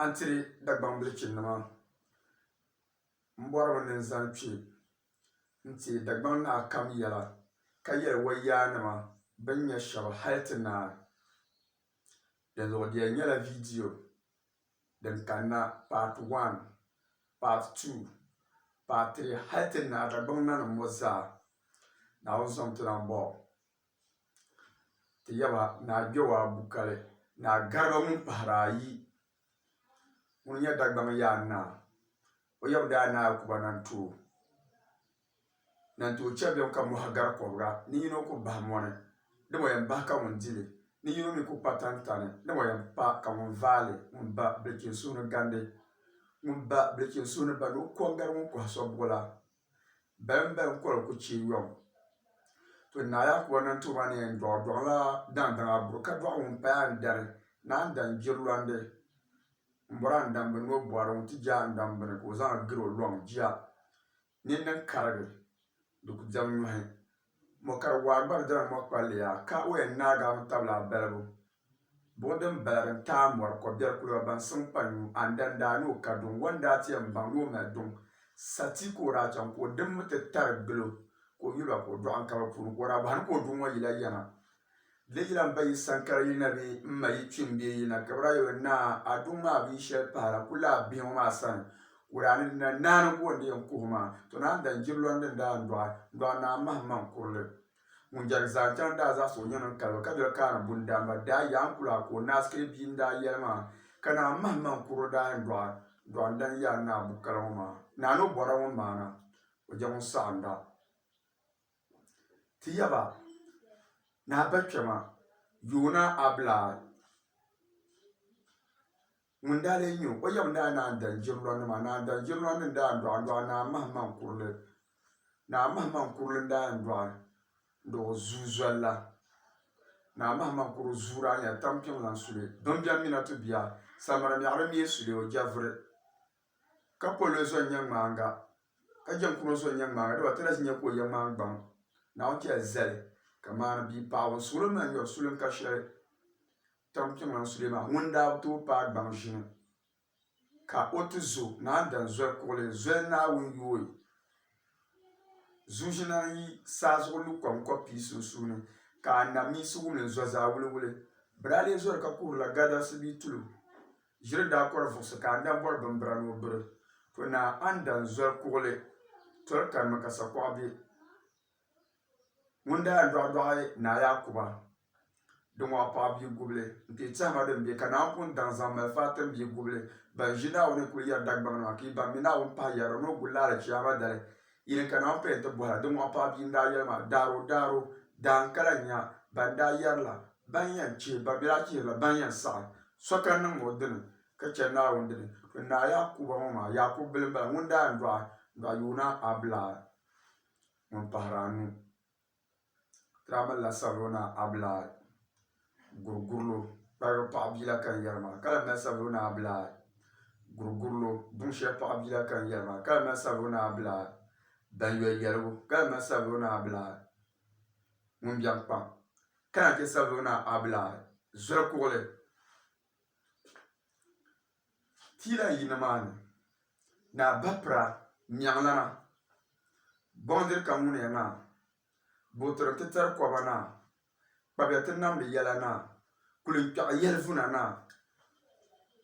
Antiri Dagbambili chinima mbɔrimi ni zani kpe nti Dagbaŋ naa kam yɛla ka yɛli wayaanima bin nya shɛba hali ti naai. Dinzuɣu di yɛn nyɛla viidiyo din kanna paati 1, paati 2, paati 3 hali ti naai Dagbaŋ nanim ŋɔ zaa Naawuni sɔŋ ti lan baɣi o. Ti yaba ni a gbɛwa bukali ni a gariba ŋun pahiri ayi ŋun nyɛ Dagbaŋ yaanaa o yaba daa ni Yakuba Nantoo chɛblim ka mɔha gari kɔbiga ni yino ku bahi mɔni dama o yɛn bahi ka ŋun dili ni yino mi ku pa tantani dama o yɛn pa ka ŋun vaali ŋun ba bilikin suhu ni gandi ŋun ba bilikin suhu ni ba ni o ko n-gari ŋun kɔhi so buɣula balim kɔli ku chɛ yɔm. To naa Yakuba Nantoo maa ni yɛn dɔɣila daŋdaŋa buru ka dɔɣi ŋun paya n-dari naan dan gbiri lɔndi n-bɔri andambi ni o bɔri ŋun ti je andambi ni ka o zaŋli gari o lɔŋ jia nini din karigi di ku diɛm nyɔhi mɔkari waa gba di dini mɔkpalli yaa ka o yɛn naagi mi tabili a balibu buɣum din bala din taai mɔri kɔbiɛri kuliga ban siŋ pa nyu andandaa ni o ka duŋ wani daa ti yɛn baŋ ni o mali duŋ sati ka o daa chaŋ ka o dimmi ti tari gilo ka o yuli ba ka o dɔɣi n-kabi puuni ka o daa bahi ni ka o duŋ ŋɔ yila yɛna. Di yila n ba yi sankara yili bee n ma yi kpimbee yili na ka bi daa yɛli naa a duŋ maa bee shɛli pahila ku laa bihi ŋɔ maa sani o daa ni dina naani ka o ni yɛn kuhi maa to naan dan gbiri lɔndi daa n-dɔɣi naa mahim man kurili ŋun jɛrigi zaa chani daa zaɣisi o nyɛ ŋun kalibu ka doli kaani bundaamba daa yaa n kuli a ka o naasikili bia n-daa yɛli maa ka naa mahim man kurili daa yɛn dɔɣi n-dan yaai naa bukala ŋɔ maa naa ni o bɔra ŋɔ maana o je ŋun saɣinda. Ti yaba naa ba kpɛma Yoona Abilaa ŋun daa lee nya o yaba daa naan dan gbiri lɔndi maa naan dan gbiri lɔndi n-daa dɔɣi n-dɔɣi naa mahim man kurili n-daa yɛn dɔɣi zuu zoli la naa mahim man kuri zuu daa nyɛla tampiŋ lan suli bimbiɛm mi na ti bia Samara mɛɣili mi suli o jɛviri ka polli zɔli nyɛ ŋmaanga ka jɛnkuro zɔli nyɛ ŋmaanga dama ti na zi nya ka o yɛ ŋmaangbaŋ Naawuni chɛli zali ka maani bia paɣibu n suɣuri mi na nyɔri suli ka shɛli tampiŋ lan suli maa ŋun daa bi tooi paai gbaŋ ʒini ka o ti zo naan dan zoli kuɣili zoli Naawuni yooi zuu ʒina yi saa zuɣu lu kom kɔpii sunsuuni ka anamiinsi wum li zo zaa wuliwuli bɛ daa lee zɔri ka kuhirila gadasi bee tulu ʒiri daa kɔri vuɣusi ka andan bɔri bimbira ni o biri to naa an dan zoli kuɣili toli kanimi ka sakuɣa be ŋun daa yɛn dɔɣi naa Yakuba dinŋɔ paɣa bia gubili n-pee tɛhima din be ka naa pun daŋ zaŋ malifa tim bia gubili ban ʒi Naawuni n-kuli yɛri Dagbaŋ nima ka ban mi Naawuni pahi yɛrila ni o guli la Alichiyaama dali yili ka Naawuni pɛn ti bɔhila dinŋɔ paɣa bia n-daa yɛli maa daaro daan ka lan nya ban daa yɛrila ban yɛn chihi ban bi daa chihirila ban yɛn saɣi sokam niŋ o dini ka chani Naawuni dini to naa Yakuba ŋɔ maa Yakubu bili m-bala ŋun daa yɛn dɔɣi Yoona Abilaa ŋun pahiri anu ti daa malila Sabuluna Abilaa Gurigurilo kparigu paɣa bia la ka n yɛri maa ka lan mali Sabuluna Abilaa Gurigurilo buŋshɛli paɣa bia la ka n yɛri maa ka lan mali Sabuluna Abilaa Banyɔli yɛligu ka lan mali Sabuluna Abilaa ŋun biɛni kpaŋ ka naan che Sabuluna Abilaa zoli kuɣili ti yi lan yi nimaani naa bapira nyɛŋlana bɔŋdiri ka ŋuniya naa bootiri ti tari kɔba naa kpabya ti namdi yɛla naa kulinkpɛɣu yɛlivuna naa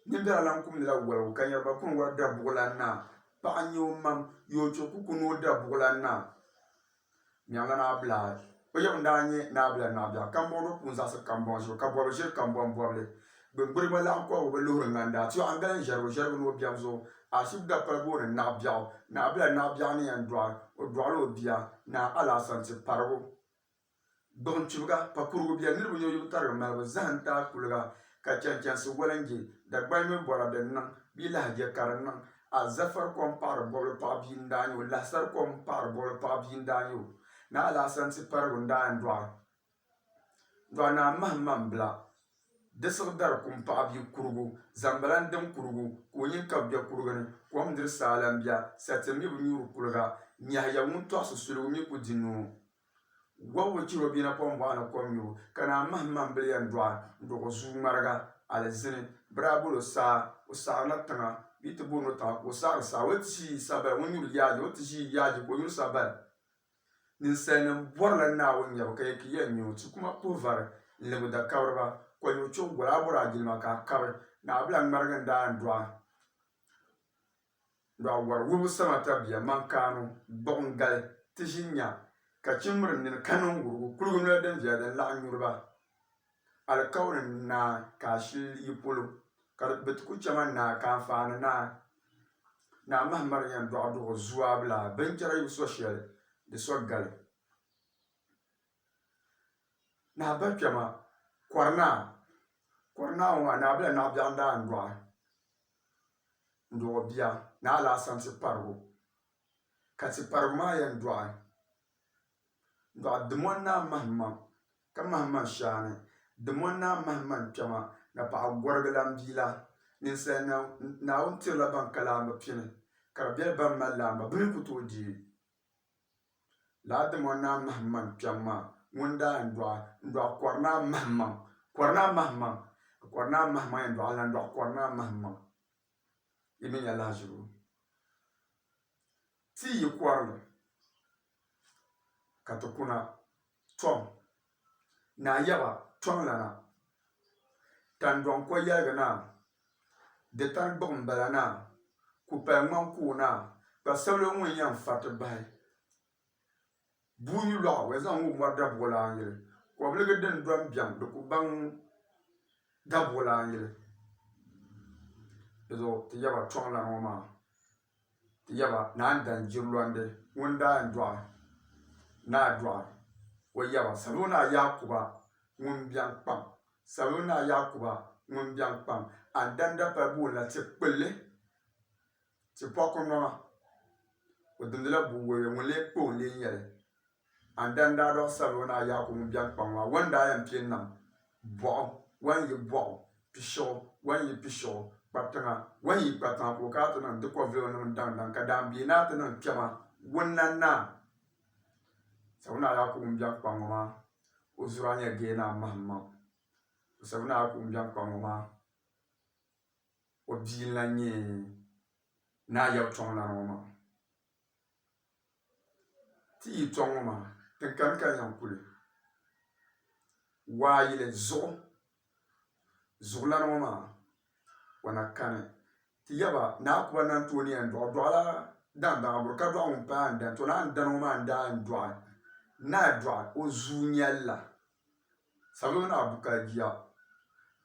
nimbila lan kumdila wɔligu ka nyɛriba kuni wari dabuɣulan naa paɣa n-nyɛ o mam yoocho kuku ni o dabuɣulan naa nyɛŋlana Abilaa o yaba n-daa nyɛ naabila naɣibiɛɣu kambɔŋ di puuni zaɣisi kambɔŋ ʒibu ka bɔbili ʒiri kambɔŋ bɔbili gbingbiriba laɣim kɔbigu bi luhiri ŋmani ti yɔɣu n-gali n-ʒɛrigu ni o biɛm zuɣu ashibiti dapali booni naɣibiɛɣu naɣibila naɣibiɛɣu ni yɛn dɔɣi o dɔɣila o bia naa Alaasanti parigu gbuɣin chibiga pakurugu bɛni niriba nyɔ yubu tarigi malibu zahim taai kuliga ka chɛnchɛnsi walingi Dagbali mi bɔra din niŋ bee lahijɛ ka di niŋ azafari kom paɣiri bɔbili paɣa bia n-daa nyɛ o lahisari kom paɣiri bɔbili paɣa bia n-daa nyɛ o naa Alaasanti parigu n-daa yɛn dɔɣi naa mahim man bila disigi dari kum paɣa bia kurigu zambalan dim kurigu ka o nyini ka bɛ kurigu ni kom diri saa lan bia satim mi bi nyuuri kuliga nyɛhiya ŋun tɔɣisi suligu mi ku di nuu wɔbigu chihiri o bia na pɔn bɔɣu ni kom nyubu ka naa mahim man bili yɛn dɔɣi zuu ŋmariga alizini Brabolo sa o sa na tanga bit bono ta o sa wati sabal woni yu yaji wati yaji ko yu sabal nin sen borla na won ya ka yake yan yu tu kuma povar le da kawrba ko yu chu gura bura jilma ka kabe na blan margan da ndwa war wubu sama tabiya mankano bongal tishinya ka chimr nin kanon gurgu kulgun la den via den la nyurba al kawrin na ka shil yipolo ka bit ku chama na ka fana na mahmar yan do zuwa bla ben jara yu social de sogal na ba chama korna wa na bla na bianda ndo bia na ala santi pargo kati pargo ma yan ndo admon na mahma ka mahma shane demon na mahma chama na pa gorgalam bila nin sen na on tira ban kalamba pini karbel ban malamba bin kuto di la demon na mahma chama wanda ndo korna mahma yan ala ndo korna mahma imin ya lajiru ti yi kwarle katukuna tom na yaba tom lana tandon ko yelga na de tan bugum bala na ku pa ngman ku na ba sablo mun yan fat bai buyu lo we zan wu mar da bola ngire ko blega den dom biam de ku bang da bola ngire do ti yaba tom lana ma ti yaba na dan jirlonde wanda ndwa na dwa wo yaba sabuna yakuba mun biang pam sabuna yakuba mun biang pam andanda pa bula ti kpelle ti pokono o dindela buwe mun le ko le yele andanda do sabuna yakuba mun biang pam wa wanda yan pin nam bo wan yi bo pisho wan yi pisho patanga wan yi patanga ko ka to nan de ko velo nan dan ka dan bi na to nan kema wonnan na sabuna yakuba mun biang pam ma o zuranya gena mahma sabuna yakuba mun biang pam ma o biila nye na yab tɔŋ la ŋɔ maa ti yi tɔŋ ŋɔ maa tin kan ka yan kuli waa yili zuɣu la ŋɔ maa wana kani ti yaba na kuba nan tooni yan dɔɣi la dandaŋa buru ka dɔɣi ŋun pa an dan to na an dan ŋɔ maa n daa n dɔɣi na dɔɣi o zuu nyɛlla sabili na buka jiya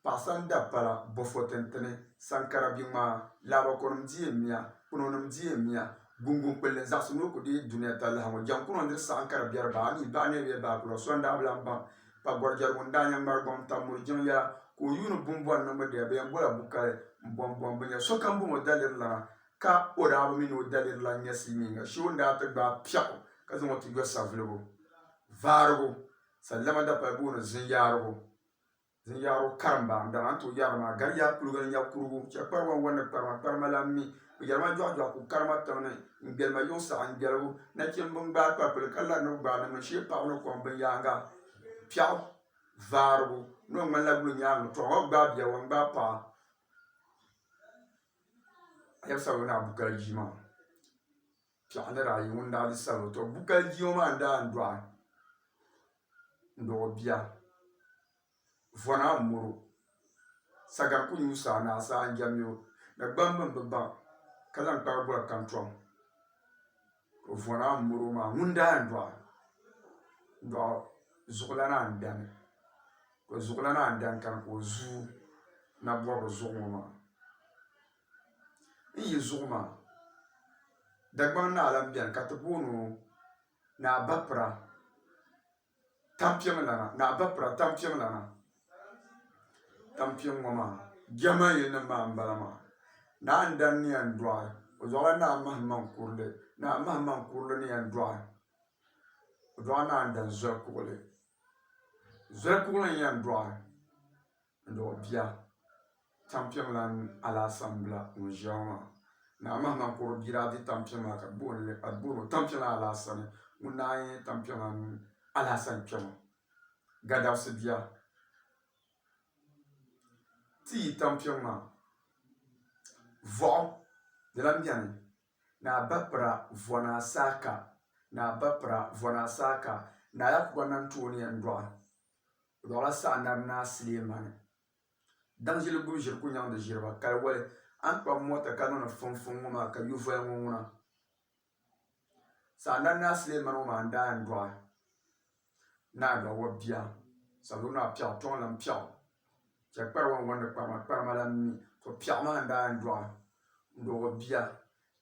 paɣasan da pala bɔfo tintini sankara bi ŋmaa labakonim diɛ miya kunonim diɛ miya gungun kpulli zaɣasi no ku di duniya ta lahaŋɔ jam kuno dir sankara biɛri ba ani ba ne bɛ ba kulo son da bilan ban pa gɔrjɛri ŋun da nyɛ ŋmari gbɔm tam muri jiŋ ya ko yuuni bumbɔn niŋbi dɛya bɛ yan bola bukali n bɔm bi nya so kam bomo daliri lana ka o daa bi mini o daliri la nyɛ silmiinga shee daa ti gbaai piɛɣu ka zaŋ o ti yɔ saviligu vaarigu sallama da pali booni zinyaaro karimba da an to yara ma gari ya kuluga nya kurugu che parwa wanda parma la mi yara ma jwa ku karma tawne ngel ma yon sa ngelu na kin bun ba pa pel kala no ba na shi pa no ko ben yanga piao varbu no man la glu nya no to o ba bia won ba pa ayab sa na bukal jima piao na ra yi wanda di sa to bukal jima ma nda ndwa ndo bia vona muru sagar ku yusa na sa jamyo na gbambin bibba ka zan kpar bura kan tom ko vona muru ma ngunda ndo zugla na andan ko zugla na andan kan ko zu na bobo zugu ma yi zugu ma dagban na alam bian ka tubunu na bapra tampiyam lana tampiŋ ŋɔ maa jama yi ni maa n-bala maa na an dan ni yan dɔɣi o zuɣula na mahimman kurili ni yan dɔɣi o dɔɣi na an dan zɔli kuɣili n yan dɔɣi n-dɔɣi bia tampiŋ lan alaasambila ŋun ʒiya ŋɔ maa na mahimman kurili bia daa di tampiŋ maa ka booni tampiŋ lan alaasani ŋun na yi tampiŋ lan alaasan kpɛma gadabsi bia ti yi tampiŋ maa voɣu di lan biɛni ni a ba pira vona saaka ni a ba pira vona saaka ni a Yakuba nan tooni yɛn dɔɣi o dɔɣila saɣandabi naa Suleemani daŋ ʒili gbubi ʒiri ku nyaŋdi ʒiriba ka di wali a ni kpabi mota ka niŋdi funfun ŋɔ maa ka yuvoli ŋɔ ŋuna saɣandabi naa Suleemani ŋɔ maa n daa yɛn dɔɣi ni a dɔɣi wa bia sabili ni a piɛɣu tɔŋ lan piɛɣu chɛ kpari wan wandi kparima lan mi to piɛɣu maa n daa yɛn dɔɣi n dɔɣi bia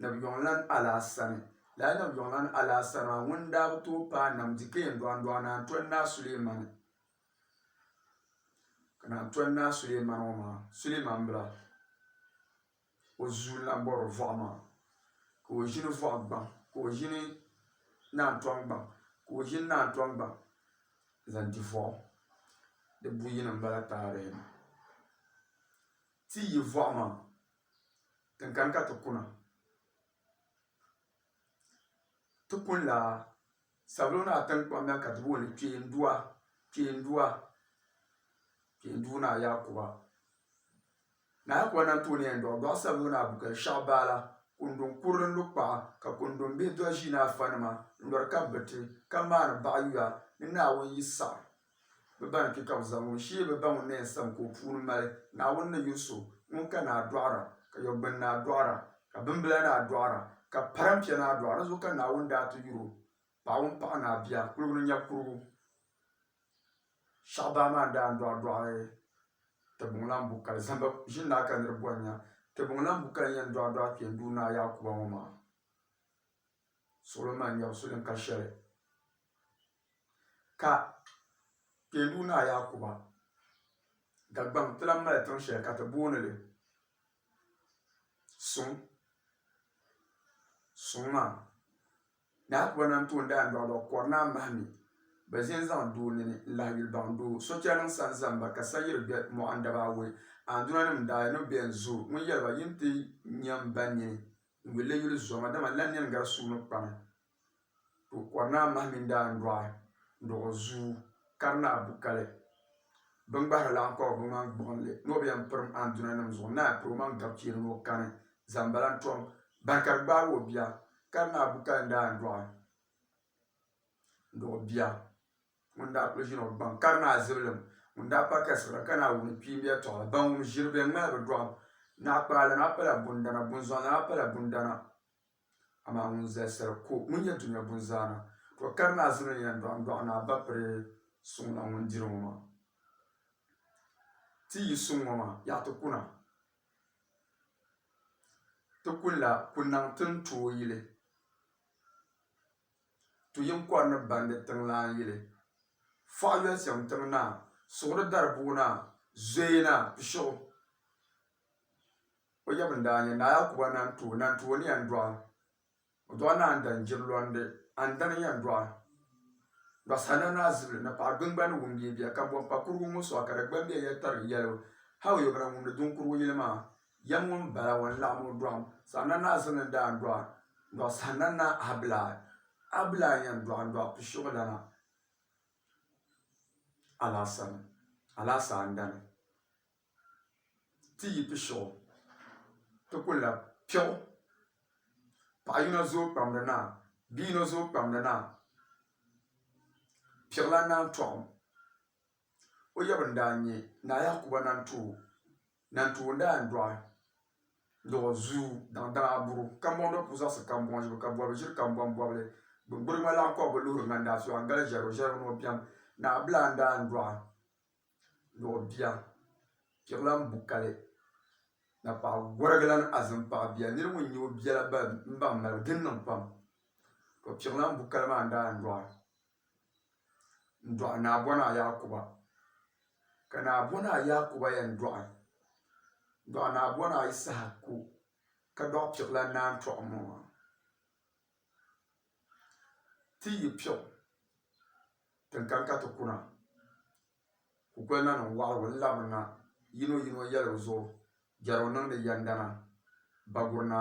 Nabiyɔŋ lan Alaasani lala Nabiyɔŋ lan Alaasani maa ŋun daa bi tooi paai namdi ka yɛn dɔɣi naan tɔni naa Suleemani ka naan tɔni naa Suleemani ŋɔ maa Suleemani bila o zuu lan bɔri voɣu maa ka o ʒini voɣu gbaŋ ka o ʒini naan tɔŋ gbaŋ ka o ʒini naan tɔŋ gbaŋ zaŋ di voɣu di buyi nim bala taarihi ti yi voɣu maa tin kani ka ti kuna ti kunla sabilo naa tinkpaŋ bɛni ka ti booni kpeendua naa Yakuba na Yakuba nan tooni yɛn dɔɣi sabilo naa bukali shɛɣu baala kundun kurili lu kpaɣa ka kundun bihi dɔli ʒii naa fanima n lɔri ka biti ka maani baɣayuya ni Naawuni yi saɣi bɛ ba ni kpe ka bɛ zaŋ ŋun shee bɛ ba ŋun ni yɛn sam ka o puuni mali Naawuni ni yuri so ŋun ka naa dɔɣira ka yɔgbuni naa dɔɣira ka bimbila naa dɔɣira ka parampɛ naa dɔɣira di zuɣu ka Naawuni daa ti yuri o paɣa ŋun paɣi naa bia kuliga ni nyɛbi kuligu shɛɣu baa maa n daa dɔɣi tibuŋ lan bukali zamba ʒini naa ka niriba bɔri nya tibuŋ lan bukali yɛn dɔɣi kpeenduu naa Yakuba ŋɔ maa suɣulo maa nyɛbu sulim ka shɛli ka kpeenduu naa Yakuba Dagbaŋ ti lan mali tiŋ shɛli ka ti booni li suŋ maa na Yakuba nan tooni daa yɛn dɔɣi kɔri naa mahimi bɛ ʒini zaŋ doo nini n-lahi yilibaŋ doo so chɛli niŋ sani zamba ka sayiri be mɔɣuni dabawee andunanim n-daaya ni bɛ yɛn zo ŋun yɛliba yin ti nya m-ba nini n-yulli yuli zoma dama n lan nini gari sua ni kpaŋa to kɔri naa mahimi n-daa yɛn dɔɣi zuu kari naa bukali biŋgbahiri laankɔbi bɛ ŋman gbuɣinli ni o bi yɛn pirim andunanim zuɣu n-naa yɛn piri o man gabi cheeli ni o kani zamba lan tɔm bari ka di gbaagi o bia kari naa bukali n-daa yɛn dɔɣi bia ŋun daa kuli ʒini o gbaŋ kari naa zibilim ŋun daa pa kasira ka naa wuni kpiimba yɛltɔɣa ban wum ʒiri bɛ ŋmali bɛ dɔɣu naɣikpaala na pala bundana bunzɔŋ na pala bundana amaa ŋun zalisiri ko ŋun nyɛ dunia bunzaana to kari naa zimi yɛn dɔɣi ni a ba piri suŋ la ŋun diri ŋɔ maa ti yi suŋ ŋɔ maa yaɣi ti kuna ti kunla kunaŋ tin tooi yili tu yinkɔri ni bandi tiŋlaan yili fɔɣu yɔlisiŋ tiŋ naa suɣuri dari bua naa zoya naa pishiɣu o yɛbun daa nyɛ naa Yakuba nan too ni yɛn dɔɣi o dɔɣi naan danjiri lɔndi andani yɛn dɔɣi lɔsana naa zibili ni paɣa gbingba ni wumbeebiya ka bɔn pa kurigu ŋɔ sɔɣu ka di gba yɛli tarigi yɛlibu ha o yɛbuna wumdi dunkurigu yili maa yɛm ŋun bala ŋun laɣim o dɔɣim saɣana naa zibili daa dɔɣi saɣana naa abilaa yɛn dɔɣi pishiɣu lana alaasandani ti yi pishiɣu ti kunla piɛɣu paɣa yino zooi kpamdi naa bia yino zooi kpamdi naa piɛɣu lan naan tɔɣim o yɛbun daa nyɛ naa Yakuba nan too n daa yɛn dɔɣi zuu daŋ aburu kambɔŋ do ku zaɣisi kambɔŋ ʒibu ka bɔbi ʒiri kambɔŋ bɔbili gbirima laankɔbi bi luhiri ŋmani su an gali ʒɛrigu ni o biɛm naa bilaa n daa yɛn dɔɣi bia piɛɣu lan bukali na paɣa gɔrigi lan azim paɣa bia niriba ŋun nya o bia la n baŋ mali din niŋ pam to piɛɣu lan bukali maa n daa yɛn dɔɣi naa bɔnaa Yakuba ka naa bɔnaa Yakuba yɛn dɔɣi naa bɔnaa Isaaka ko ka dɔɣi piɛɣu lan naan tɔɣim ŋɔ maa ti yi piɛɣu tin kani ka ti kuna kukoli na niŋ waɣirigu n-labirina yino yɛli o zuɣu jɛrigu niŋdi yɛndana bagurina